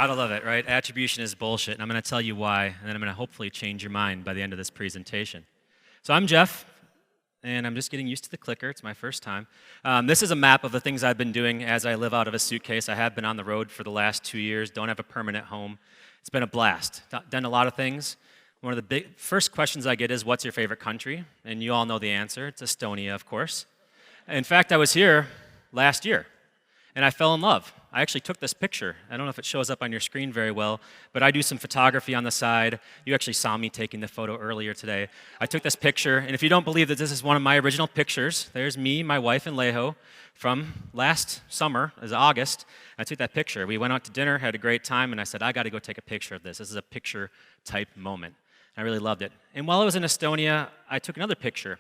Gotta love it, right? Attribution is bullshit, and I'm going to tell you why, and then I'm going to hopefully change your mind by the end of this presentation. So I'm Jeff, and I'm just getting used to the clicker. It's my first time. This is a map of the things I've been doing as I live out of a suitcase. I have been on the road for the last 2 years, don't have a permanent home. It's been a blast. Done a lot of things. One of the first questions I get is, what's your favorite country? And you all know the answer. It's Estonia, of course. In fact, I was here last year, and I fell in love. I actually took this picture. I don't know if it shows up on your screen very well, but I do some photography on the side. You actually saw me taking the photo earlier today. I took this picture, and if you don't believe that this is one of my original pictures, there's me, my wife, and Leho from last summer, it was August. I took that picture. We went out to dinner, had a great time, and I said, I got to go take a picture of this. This is a picture-type moment. I really loved it. And while I was in Estonia, I took another picture.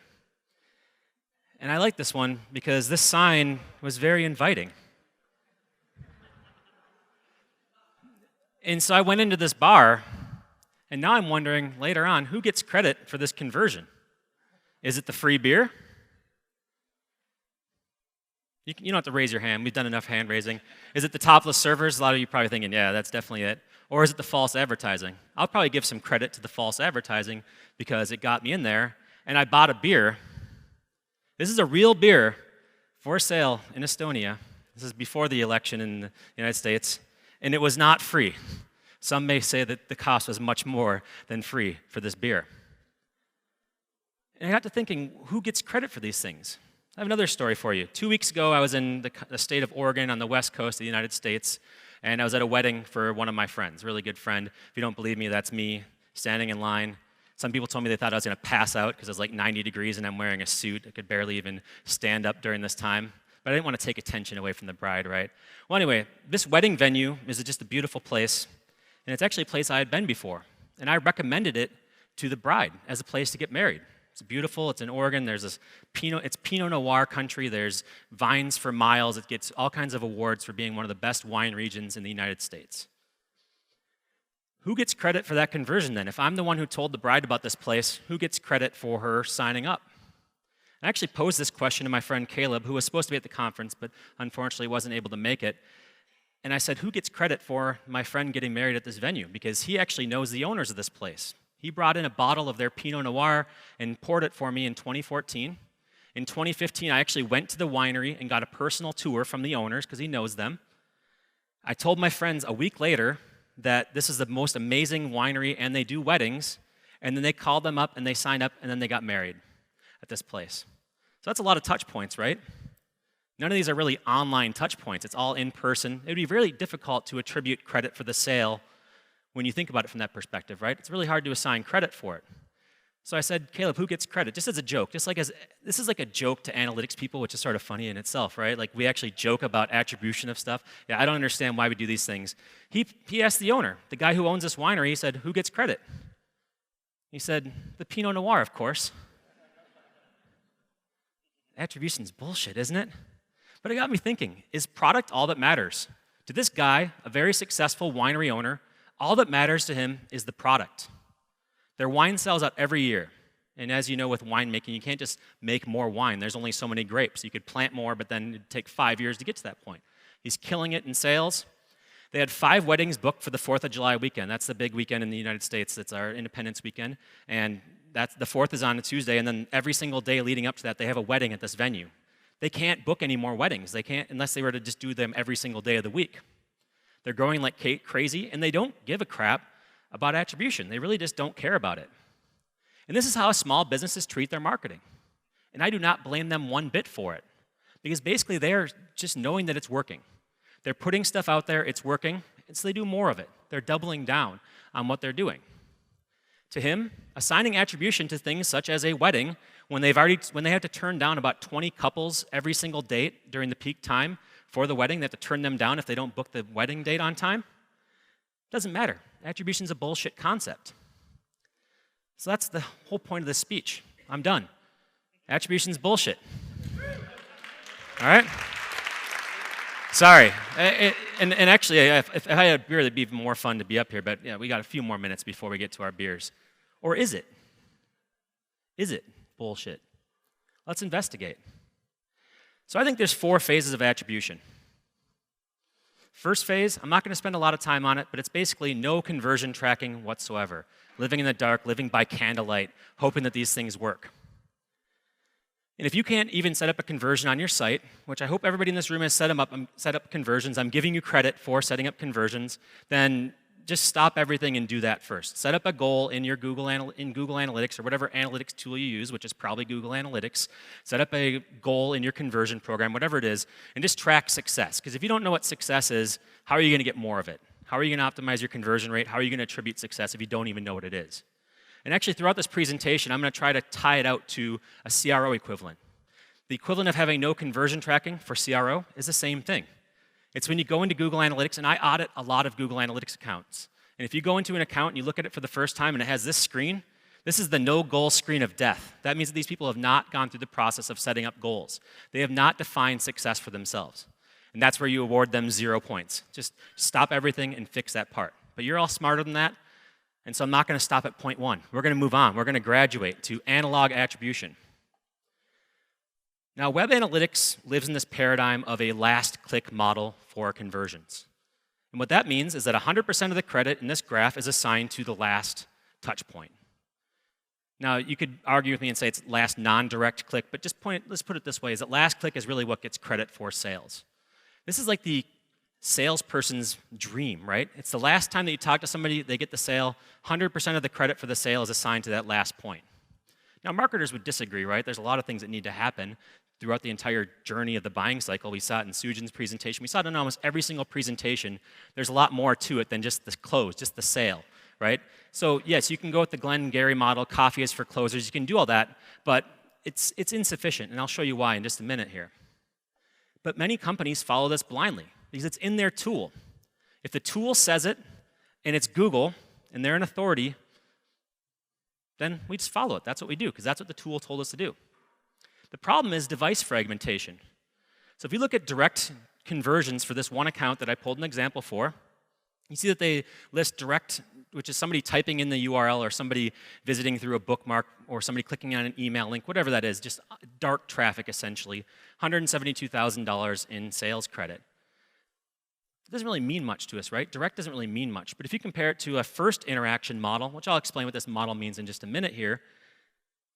And I like this one because this sign was very inviting. And so I went into this bar, and now I'm wondering later on, who gets credit for this conversion? Is it the free beer? You don't have to raise your hand. We've done enough hand raising. Is it the topless servers? A lot of you probably thinking, yeah, that's definitely it. Or is it the false advertising? I'll probably give some credit to the false advertising because it got me in there, and I bought a beer. This is a real beer for sale in Estonia. This is before the election in the United States. And it was not free. Some may say that the cost was much more than free for this beer. And I got to thinking, who gets credit for these things? I have another story for you. 2 weeks ago, I was in the state of Oregon on the west coast of the United States, and I was at a wedding for one of my friends, a really good friend. If you don't believe me, that's me standing in line. Some people told me they thought I was going to pass out because it was like 90 degrees and I'm wearing a suit. I could barely even stand up during this time. But I didn't want to take attention away from the bride, right? Well, anyway, this wedding venue is just a beautiful place, and it's actually a place I had been before. And I recommended it to the bride as a place to get married. It's beautiful. It's in Oregon. There's this it's Pinot Noir country. There's vines for miles. It gets all kinds of awards for being one of the best wine regions in the United States. Who gets credit for that conversion then? If I'm the one who told the bride about this place, who gets credit for her signing up? I actually posed this question to my friend Caleb, who was supposed to be at the conference, but unfortunately wasn't able to make it. And I said, who gets credit for my friend getting married at this venue? Because he actually knows the owners of this place. He brought in a bottle of their Pinot Noir and poured it for me in 2014. In 2015, I actually went to the winery and got a personal tour from the owners because he knows them. I told my friends a week later that this is the most amazing winery and they do weddings. And then they called them up and they signed up and then they got married at this place. So that's a lot of touch points, right? None of these are really online touch points. It's all in person. It would be really difficult to attribute credit for the sale when you think about it from that perspective, right? It's really hard to assign credit for it. So I said, Caleb, who gets credit? Just as a joke, this is like a joke to analytics people, which is sort of funny in itself, right? Like we actually joke about attribution of stuff. Yeah, I don't understand why we do these things. He asked the owner, the guy who owns this winery, he said, who gets credit? He said, the Pinot Noir, of course. Attribution's bullshit, isn't it? But it got me thinking, is product all that matters? To this guy, a very successful winery owner, all that matters to him is the product. Their wine sells out every year. And as you know with winemaking, you can't just make more wine. There's only so many grapes. You could plant more, but then it'd take 5 years to get to that point. He's killing it in sales. They had 5 weddings booked for the 4th of July weekend. That's the big weekend in the United States. It's our Independence weekend. And the 4th is on a Tuesday, and then every single day leading up to that, they have a wedding at this venue. They can't book any more weddings. They can't unless they were to just do them every single day of the week. They're growing like crazy, and they don't give a crap about attribution. They really just don't care about it. And this is how small businesses treat their marketing. And I do not blame them one bit for it, because basically they are just knowing that it's working. They're putting stuff out there, it's working, and so they do more of it. They're doubling down on what they're doing. To him, assigning attribution to things such as a wedding, when they have to turn down about 20 couples every single date during the peak time for the wedding, they have to turn them down if they don't book the wedding date on time, doesn't matter. Attribution's a bullshit concept. So that's the whole point of this speech. I'm done. Attribution's bullshit. All right? Sorry. And actually, if I had a beer, it'd be even more fun to be up here, but yeah, we got a few more minutes before we get to our beers. Or is it? Is it bullshit? Let's investigate. So I think there's 4 phases of attribution. First phase, I'm not going to spend a lot of time on it, but it's basically no conversion tracking whatsoever. Living in the dark, living by candlelight, hoping that these things work. And if you can't even set up a conversion on your site, which I hope everybody in this room has set up conversions, I'm giving you credit for setting up conversions, then just stop everything and do that first. Set up a goal in your Google Analytics or whatever analytics tool you use, which is probably Google Analytics. Set up a goal in your conversion program, whatever it is, and just track success. Because if you don't know what success is, how are you going to get more of it? How are you going to optimize your conversion rate? How are you going to attribute success if you don't even know what it is? And actually, throughout this presentation, I'm going to try to tie it out to a CRO equivalent. The equivalent of having no conversion tracking for CRO is the same thing. It's when you go into Google Analytics, and I audit a lot of Google Analytics accounts. And if you go into an account and you look at it for the first time and it has this screen, this is the no goal screen of death. That means that these people have not gone through the process of setting up goals. They have not defined success for themselves. And that's where you award them 0 points. Just stop everything and fix that part. But you're all smarter than that, and so I'm not going to stop at point 1. We're going to move on. We're going to graduate to analog attribution. Now, web analytics lives in this paradigm of a last-click model for conversions. And what that means is that 100% of the credit in this graph is assigned to the last touch point. Now, you could argue with me and say it's last non-direct click, but let's put it this way, is that last click is really what gets credit for sales. This is like the salesperson's dream, right? It's the last time that you talk to somebody, they get the sale, 100% of the credit for the sale is assigned to that last point. Now, marketers would disagree, right? There's a lot of things that need to happen throughout the entire journey of the buying cycle. We saw it in Sujin's presentation. We saw it in almost every single presentation. There's a lot more to it than just the close, just the sale, right? So yes, you can go with the Glenn and Gary model, coffee is for closers, you can do all that, but it's insufficient, and I'll show you why in just a minute here. But many companies follow this blindly because it's in their tool. If the tool says it, and it's Google, and they're an authority, then we just follow it. That's what we do, because that's what the tool told us to do. The problem is device fragmentation. So if you look at direct conversions for this one account that I pulled an example for, you see that they list direct, which is somebody typing in the URL or somebody visiting through a bookmark or somebody clicking on an email link, whatever that is, just dark traffic essentially, $172,000 in sales credit. It doesn't really mean much to us, right? Direct doesn't really mean much. But if you compare it to a first interaction model, which I'll explain what this model means in just a minute here,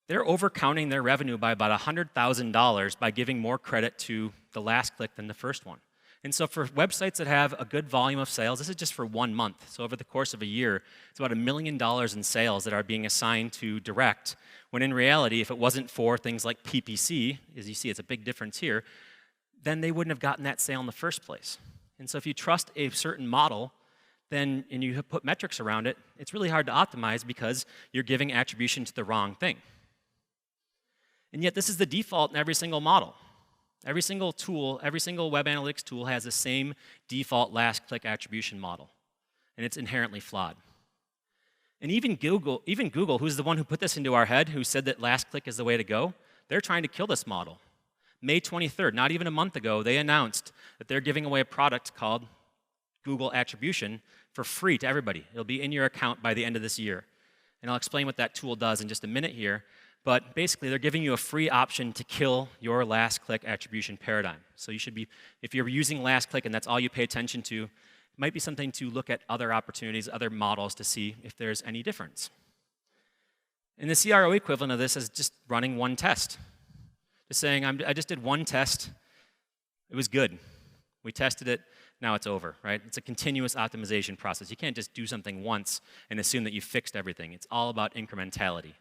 they're overcounting their revenue by about $100,000 by giving more credit to the last click than the first one. And so for websites that have a good volume of sales, this is just for 1 month. So over the course of a year, it's about $1 million in sales that are being assigned to direct, when in reality, if it wasn't for things like PPC, as you see, it's a big difference here, then they wouldn't have gotten that sale in the first place. And so if you trust a certain model, then, and you put metrics around it, it's really hard to optimize because you're giving attribution to the wrong thing. And yet this is the default in every single model. Every single tool, every single web analytics tool has the same default last click attribution model. And it's inherently flawed. And even Google, who's the one who put this into our head, who said that last click is the way to go, they're trying to kill this model. May 23rd, not even a month ago, they announced that they're giving away a product called Google Attribution for free to everybody. It'll be in your account by the end of this year. And I'll explain what that tool does in just a minute here. But basically, they're giving you a free option to kill your last click attribution paradigm. So you should be, if you're using last click and that's all you pay attention to, it might be something to look at other opportunities, other models to see if there's any difference. And the CRO equivalent of this is just running one test. Just saying, I just did one test, it was good. We tested it, now it's over, right? It's a continuous optimization process. You can't just do something once and assume that you fixed everything. It's all about incrementality.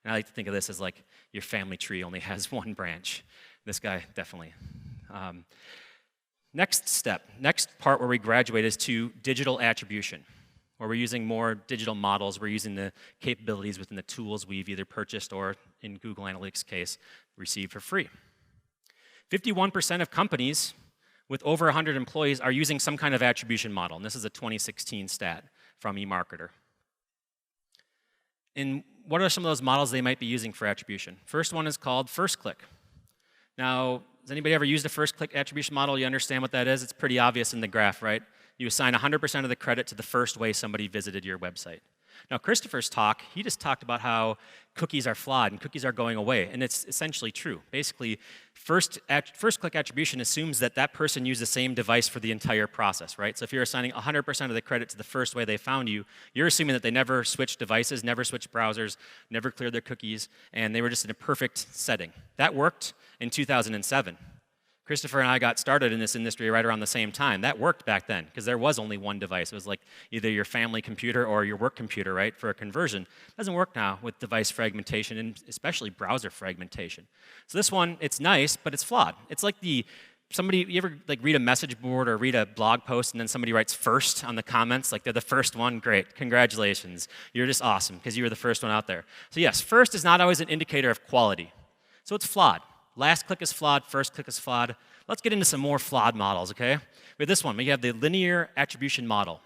And I like to think of this as like your family tree only has one branch. This guy, definitely. Next step, next part where we graduate is to digital attribution, where we're using more digital models. We're using the capabilities within the tools we've either purchased or, in Google Analytics case, received for free. 51% of companies with over 100 employees are using some kind of attribution model. And this is a 2016 stat from eMarketer. And what are some of those models they might be using for attribution? First one is called first click. Now, has anybody ever used a first click attribution model? You understand what that is? It's pretty obvious in the graph, right? You assign 100% of the credit to the first way somebody visited your website. Now, Christopher's talk, he just talked about how cookies are flawed and cookies are going away, and it's essentially true. Basically, first-click attribution assumes that that person used the same device for the entire process, right? So if you're assigning 100% of the credit to the first way they found you, you're assuming that they never switched devices, never switched browsers, never cleared their cookies, and they were just in a perfect setting. That worked in 2007. Christopher and I got started in this industry right around the same time. That worked back then, because there was only one device. It was like either your family computer or your work computer, right, for a conversion. It doesn't work now with device fragmentation, and especially browser fragmentation. So this one, it's nice, but it's flawed. It's like you ever like read a message board or read a blog post and then somebody writes first on the comments, like they're the first one? Great, congratulations. You're just awesome, because you were the first one out there. So yes, first is not always an indicator of quality. So it's flawed. Last click is flawed, first click is flawed. Let's get into some more flawed models, okay? With this one, we have the linear attribution model.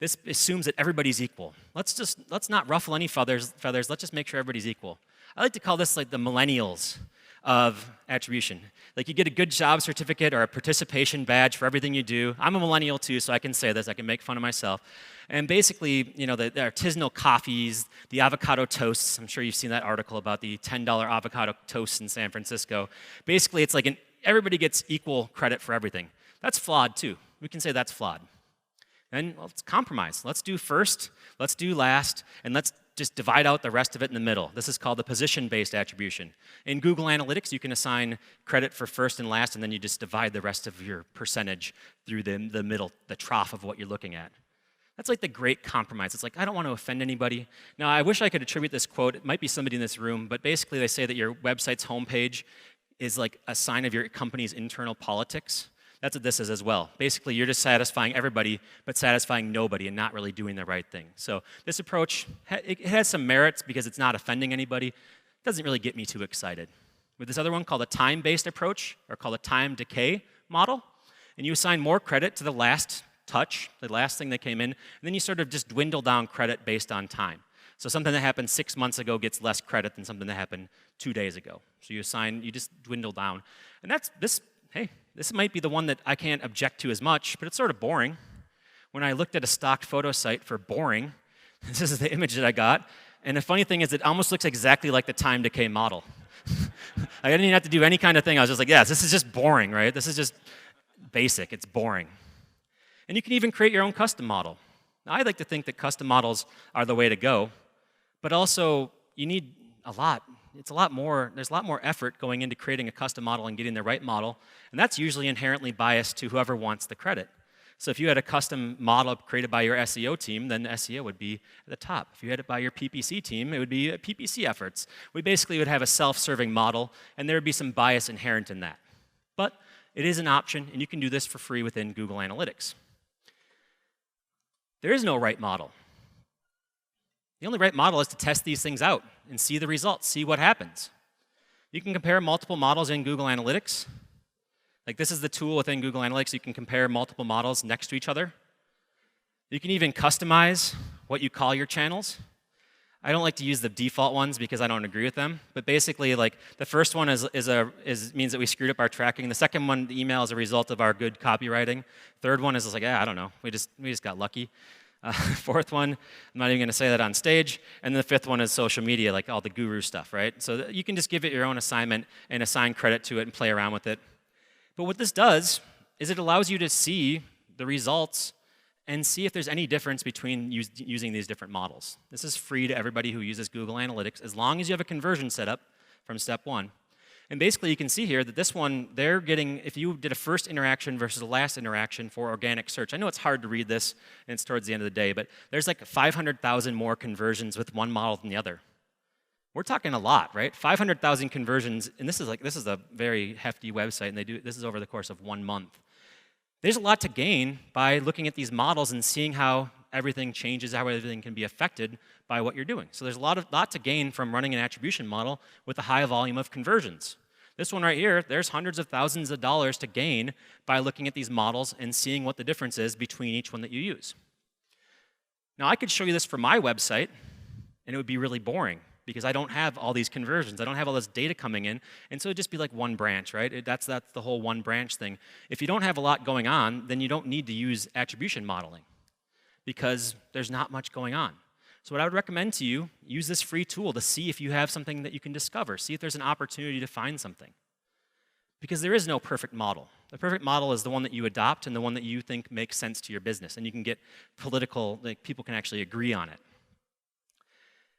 This assumes that everybody's equal. Let's not ruffle any feathers, let's just make sure everybody's equal. I like to call this like the millennials of attribution. Like you get a good job certificate or a participation badge for everything you do. I'm a millennial too, so I can say this, I can make fun of myself. And basically, you know, the artisanal coffees, the avocado toasts, I'm sure you've seen that article about the $10 avocado toasts in San Francisco. Basically, it's like everybody gets equal credit for everything. That's flawed too. We can say that's flawed. And let's compromise. Let's do first, let's do last, and let's just divide out the rest of it in the middle. This is called the position-based attribution. In Google Analytics, you can assign credit for first and last, and then you just divide the rest of your percentage through the middle, the trough of what you're looking at. That's like the great compromise. It's like, I don't want to offend anybody. Now, I wish I could attribute this quote. It might be somebody in this room, but basically they say that your website's homepage is like a sign of your company's internal politics. That's what this is as well. Basically, you're just satisfying everybody, but satisfying nobody and not really doing the right thing. So this approach, it has some merits because it's not offending anybody. It doesn't really get me too excited. With this other one called a time-based approach, or called a time decay model, and you assign more credit to the last touch, the last thing that came in, and then you sort of just dwindle down credit based on time. So something that happened 6 months ago gets less credit than something that happened 2 days ago. So you just dwindle down. And this might be the one that I can't object to as much, but it's sort of boring. When I looked at a stock photo site for boring, this is the image that I got. And the funny thing is it almost looks exactly like the time decay model. I didn't even have to do any kind of thing. I was just like, yes, this is just boring, right? This is just basic. It's boring. And you can even create your own custom model. Now, I like to think that custom models are the way to go, but also you need a lot. There's a lot more effort going into creating a custom model and getting the right model, and that's usually inherently biased to whoever wants the credit. So if you had a custom model created by your SEO team, then SEO would be at the top. If you had it by your PPC team, it would be PPC efforts. We basically would have a self-serving model, and there would be some bias inherent in that. But it is an option, and you can do this for free within Google Analytics. There is no right model. The only right model is to test these things out and see the results, see what happens. You can compare multiple models in Google Analytics. Like this is the tool within Google Analytics. You can compare multiple models next to each other. You can even customize what you call your channels. I don't like to use the default ones because I don't agree with them. But basically, like the first one means that we screwed up our tracking. The second one, the email, is a result of our good copywriting. Third one is like, I don't know. We just got lucky. Fourth one, I'm not even going to say that on stage. And then the fifth one is social media, like all the guru stuff, right? So you can just give it your own assignment and assign credit to it and play around with it. But what this does is it allows you to see the results and see if there's any difference between using these different models. This is free to everybody who uses Google Analytics, as long as you have a conversion set up from step one. And basically, you can see here that this one, they're getting, if you did a first interaction versus a last interaction for organic search, I know it's hard to read this, and it's towards the end of the day, but there's like 500,000 more conversions with one model than the other. We're talking a lot, right? 500,000 conversions, and this is a very hefty website, and this is over the course of 1 month. There's a lot to gain by looking at these models and seeing how everything changes, how everything can be affected by what you're doing. So there's a lot to gain from running an attribution model with a high volume of conversions. This one right here, there's hundreds of thousands of dollars to gain by looking at these models and seeing what the difference is between each one that you use. Now, I could show you this for my website, and it would be really boring because I don't have all these conversions. I don't have all this data coming in, and so it'd just be like one branch, right? That's the whole one branch thing. If you don't have a lot going on, then you don't need to use attribution modeling because there's not much going on. So what I would recommend to you, use this free tool to see if you have something that you can discover. See if there's an opportunity to find something. Because there is no perfect model. The perfect model is the one that you adopt and the one that you think makes sense to your business. And you can get political, like people can actually agree on it.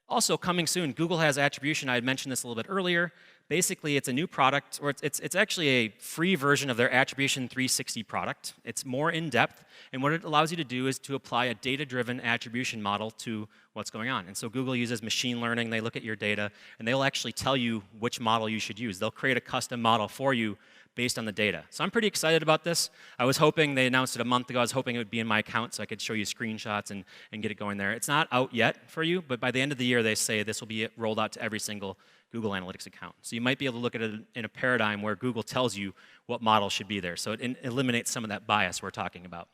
Also, coming soon, Google has attribution. I had mentioned this a little bit earlier. Basically, it's a new product, or it's actually a free version of their Attribution 360 product. It's more in-depth, and what it allows you to do is to apply a data-driven attribution model to what's going on. And so Google uses machine learning. They look at your data, and they'll actually tell you which model you should use. They'll create a custom model for you based on the data. So I'm pretty excited about this. I was hoping, they announced it a month ago, I was hoping it would be in my account so I could show you screenshots and get it going there. It's not out yet for you, but by the end of the year, they say this will be rolled out to every single Google Analytics account. So you might be able to look at it in a paradigm where Google tells you what model should be there. So it eliminates some of that bias we're talking about.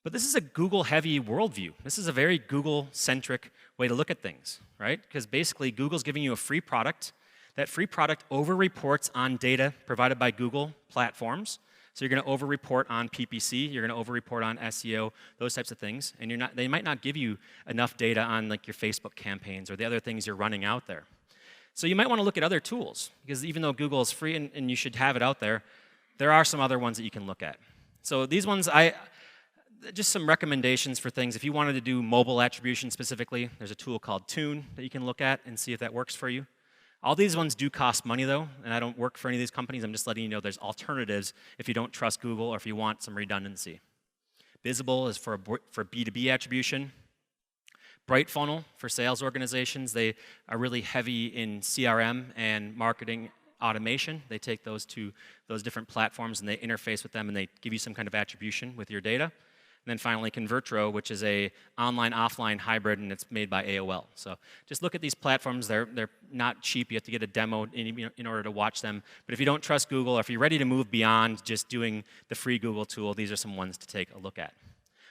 But this is a Google-heavy worldview. This is a very Google-centric way to look at things, right? Because basically, Google's giving you a free product. That free product over-reports on data provided by Google platforms. So you're going to over-report on PPC, you're going to over-report on SEO, those types of things. And they might not give you enough data on like your Facebook campaigns or the other things you're running out there. So you might want to look at other tools, because even though Google is free and you should have it out there, there are some other ones that you can look at. So these ones, just some recommendations for things. If you wanted to do mobile attribution specifically, there's a tool called Tune that you can look at and see if that works for you. All these ones do cost money, though, and I don't work for any of these companies. I'm just letting you know there's alternatives if you don't trust Google or if you want some redundancy. Bizible is for B2B attribution. BrightFunnel for sales organizations. They are really heavy in CRM and marketing automation. They take those to those different platforms and they interface with them and they give you some kind of attribution with your data. And then finally, Convertro, which is a online-offline hybrid, and it's made by AOL. So just look at these platforms. They're not cheap. You have to get a demo in order to watch them. But if you don't trust Google, or if you're ready to move beyond just doing the free Google tool, these are some ones to take a look at.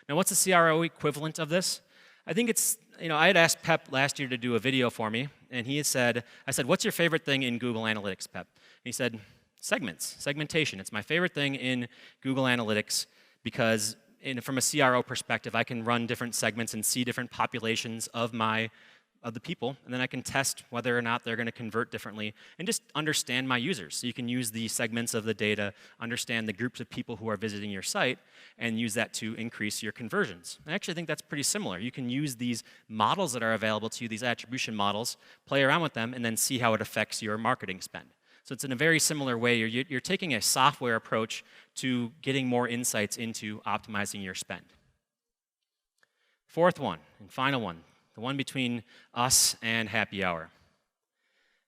Now, what's the CRO equivalent of this? I think it's, I had asked Pep last year to do a video for me, and I said, what's your favorite thing in Google Analytics, Pep? And he said, segmentation. It's my favorite thing in Google Analytics because from a CRO perspective, I can run different segments and see different populations of the people, and then I can test whether or not they're going to convert differently and just understand my users. So you can use the segments of the data, understand the groups of people who are visiting your site, and use that to increase your conversions. I actually think that's pretty similar. You can use these models that are available to you, these attribution models, play around with them, and then see how it affects your marketing spend. So it's in a very similar way. You're taking a software approach to getting more insights into optimizing your spend. Fourth one, and final one, the one between us and happy hour.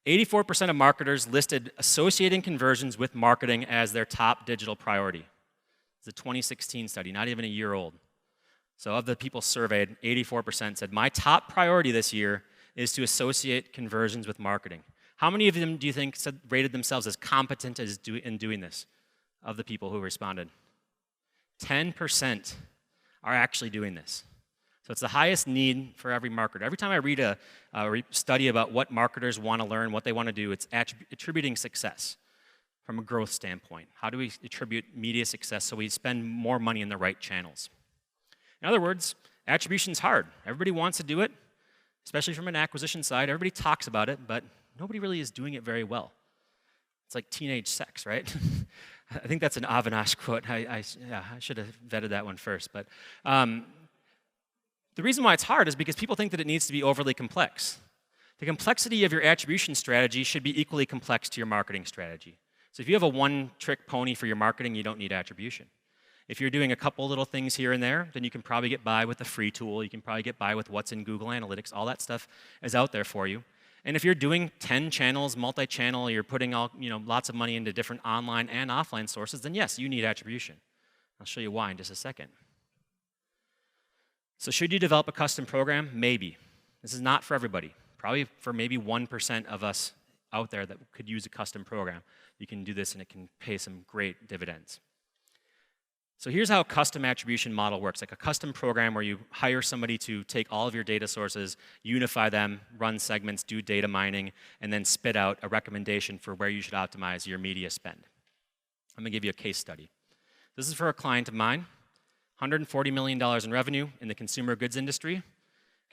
84% of marketers listed associating conversions with marketing as their top digital priority. It's a 2016 study, not even a year old. So of the people surveyed, 84% said, my top priority this year is to associate conversions with marketing. How many of them do you think rated themselves as competent in doing this, of the people who responded? 10% are actually doing this. So it's the highest need for every marketer. Every time I read a study about what marketers want to learn, what they want to do, it's attributing success from a growth standpoint. How do we attribute media success so we spend more money in the right channels? In other words, attribution's hard. Everybody wants to do it, especially from an acquisition side. Everybody talks about it, but nobody really is doing it very well. It's like teenage sex, right? I think that's an Avinash quote. I should have vetted that one first. But the reason why it's hard is because people think that it needs to be overly complex. The complexity of your attribution strategy should be equally complex to your marketing strategy. So if you have a one-trick pony for your marketing, you don't need attribution. If you're doing a couple little things here and there, then you can probably get by with the free tool. You can probably get by with what's in Google Analytics. All that stuff is out there for you. And if you're doing 10 channels, multi-channel, you're putting lots of money into different online and offline sources, then yes, you need attribution. I'll show you why in just a second. So should you develop a custom program? Maybe. This is not for everybody. Probably for maybe 1% of us out there that could use a custom program. You can do this and it can pay some great dividends. So here's how a custom attribution model works, like a custom program where you hire somebody to take all of your data sources, unify them, run segments, do data mining, and then spit out a recommendation for where you should optimize your media spend. I'm going to give you a case study. This is for a client of mine, $140 million in revenue in the consumer goods industry.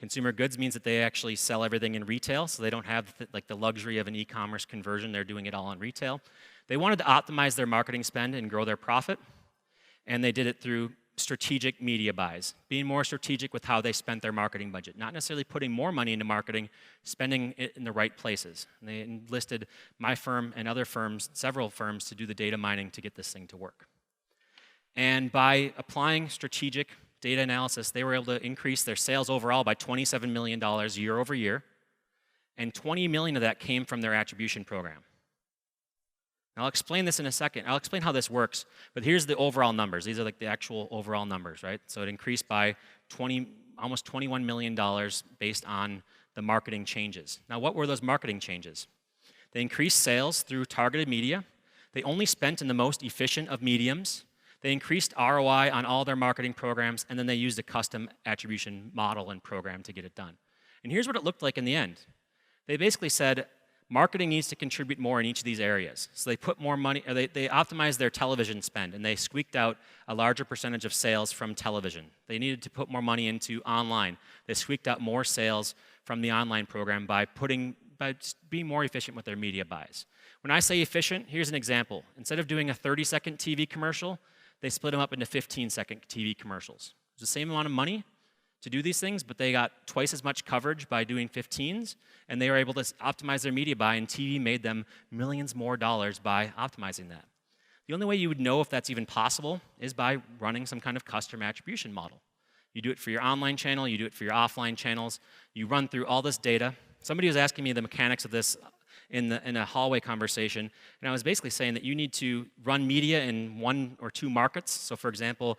Consumer goods means that they actually sell everything in retail, so they don't have the luxury of an e-commerce conversion. They're doing it all in retail. They wanted to optimize their marketing spend and grow their profit, and they did it through strategic media buys, being more strategic with how they spent their marketing budget, not necessarily putting more money into marketing, spending it in the right places. And they enlisted my firm and other firms, several firms, to do the data mining to get this thing to work. And by applying strategic data analysis, they were able to increase their sales overall by $27 million year over year, and 20 million of that came from their attribution program. Now, I'll explain this in a second. I'll explain how this works, but here's the overall numbers. These are like the actual overall numbers, right? So it increased by almost $21 million based on the marketing changes. Now, what were those marketing changes? They increased sales through targeted media. They only spent in the most efficient of mediums. They increased ROI on all their marketing programs, and then they used a custom attribution model and program to get it done. And here's what it looked like in the end. They basically said, marketing needs to contribute more in each of these areas. So they put more money, or they optimized their television spend, and they squeaked out a larger percentage of sales from television. They needed to put more money into online. They squeaked out more sales from the online program by being more efficient with their media buys. When I say efficient, here's an example. Instead of doing a 30-second TV commercial, they split them up into 15-second TV commercials. It's the same amount of money to do these things, but they got twice as much coverage by doing 15s, and they were able to optimize their media buy, and TV made them millions more dollars by optimizing that. The only way you would know if that's even possible is by running some kind of custom attribution model. You do it for your online channel, you do it for your offline channels, you run through all this data. Somebody was asking me the mechanics of this in a hallway conversation, and I was basically saying that you need to run media in 1 or 2 markets. So for example,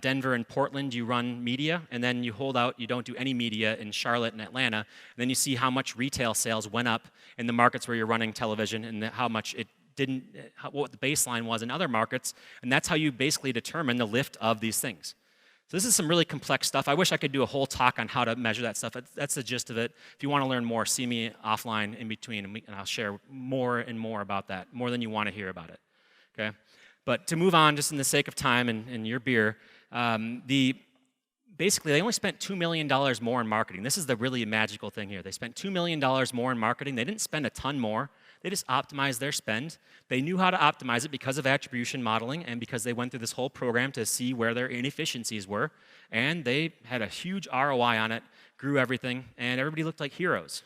Denver and Portland, you run media, and then you hold out, you don't do any media in Charlotte and Atlanta, and then you see how much retail sales went up in the markets where you're running television and how much it didn't, what the baseline was in other markets, and that's how you basically determine the lift of these things. So this is some really complex stuff. I wish I could do a whole talk on how to measure that stuff. That's the gist of it. If you want to learn more, see me offline in between, and I'll share more and more about that, more than you want to hear about it. Okay? But to move on, just in the sake of time and your beer, basically, they only spent $2 million more in marketing. This is the really magical thing here. They spent $2 million more in marketing. They didn't spend a ton more. They just optimized their spend. They knew how to optimize it because of attribution modeling and because they went through this whole program to see where their inefficiencies were. And they had a huge ROI on it, grew everything, and everybody looked like heroes.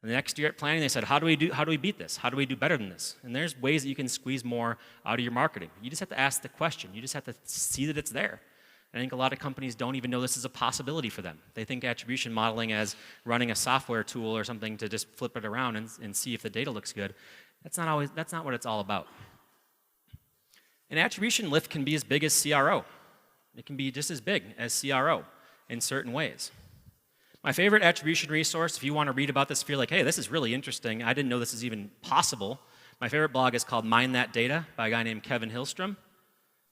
And the next year at planning, they said, how do we beat this? How do we do better than this? And there's ways that you can squeeze more out of your marketing. You just have to ask the question. You just have to see that it's there. I think a lot of companies don't even know this is a possibility for them. They think attribution modeling as running a software tool or something to just flip it around and see if the data looks good. That's not what it's all about. An attribution lift can be as big as CRO. It can be just as big as CRO in certain ways. My favorite attribution resource, if you want to read about this, if you're like, hey, this is really interesting, I didn't know this is even possible. My favorite blog is called Mind That Data by a guy named Kevin Hillstrom.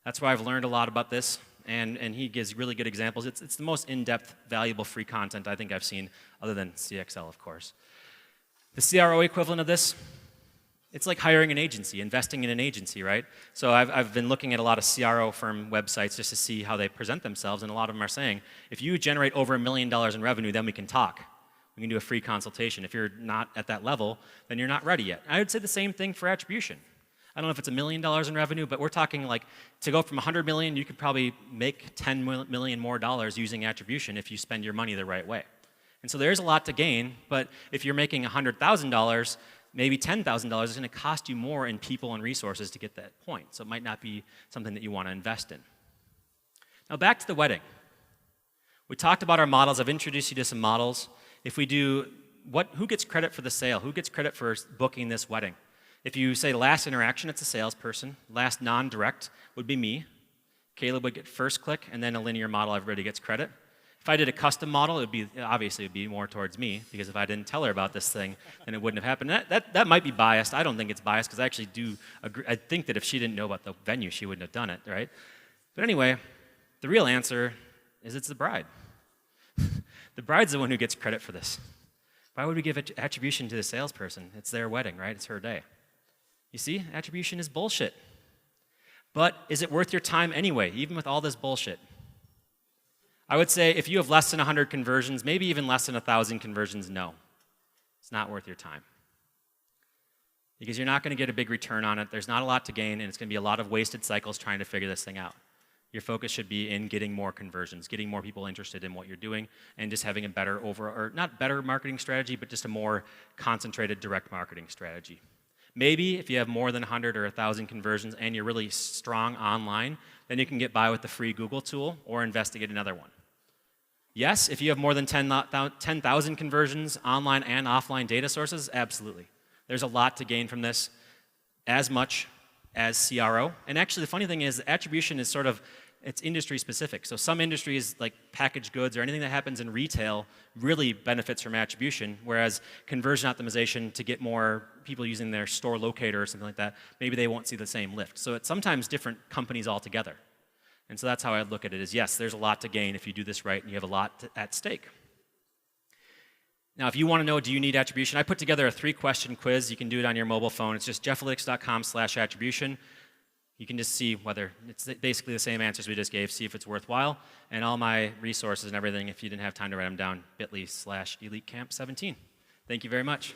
That's where I've learned a lot about this. And he gives really good examples. It's the most in-depth, valuable free content I think I've seen, other than CXL, of course. The CRO equivalent of this, it's like hiring an agency, investing in an agency, right? So I've been looking at a lot of CRO firm websites just to see how they present themselves, and a lot of them are saying, if you generate over $1 million in revenue, then we can talk. We can do a free consultation. If you're not at that level, then you're not ready yet. I would say the same thing for attribution. I don't know if it's $1 million in revenue, but we're talking like to go from 100 million, you could probably make 10 million more dollars using attribution if you spend your money the right way. And so there's a lot to gain, but if you're making $100,000, maybe $10,000 is going to cost you more in people and resources to get that point. So it might not be something that you want to invest in. Now back to the wedding. We talked about our models. I've introduced you to some models. If we do, who gets credit for the sale? Who gets credit for booking this wedding? If you say last interaction, it's a salesperson. Last non-direct would be me. Caleb would get first click, and then a linear model, everybody gets credit. If I did a custom model, it would be, obviously, it would be more towards me, because if I didn't tell her about this thing, then it wouldn't have happened. That might be biased. I don't think it's biased, because I actually do agree. I think that if she didn't know about the venue, she wouldn't have done it, right? But anyway, the real answer is it's the bride. The bride's the one who gets credit for this. Why would we give attribution to the salesperson? It's their wedding, right? It's her day. You see, attribution is bullshit. But is it worth your time anyway, even with all this bullshit? I would say if you have less than 100 conversions, maybe even less than 1,000 conversions, no. It's not worth your time. Because you're not going to get a big return on it. There's not a lot to gain, and it's going to be a lot of wasted cycles trying to figure this thing out. Your focus should be in getting more conversions, getting more people interested in what you're doing, and just having a better or not better marketing strategy, but just a more concentrated direct marketing strategy. Maybe if you have more than 100 or 1,000 conversions and you're really strong online, then you can get by with the free Google tool or investigate another one. Yes, if you have more than 10,000 conversions, online and offline data sources, absolutely. There's a lot to gain from this, as much as CRO. And actually, the funny thing is, attribution is sort of, it's industry specific. So some industries, like packaged goods or anything that happens in retail, really benefits from attribution, whereas conversion optimization to get more people using their store locator or something like that, maybe they won't see the same lift. So it's sometimes different companies altogether. And so that's how I look at it, is yes, there's a lot to gain if you do this right and you have a lot at stake. Now, if you want to know, do you need attribution? I put together a 3-question quiz. You can do it on your mobile phone. It's just jeffalytics.com/attribution. You can just see whether it's basically the same answers we just gave, see if it's worthwhile. And all my resources and everything, if you didn't have time to write them down, bit.ly/EliteCamp17. Thank you very much.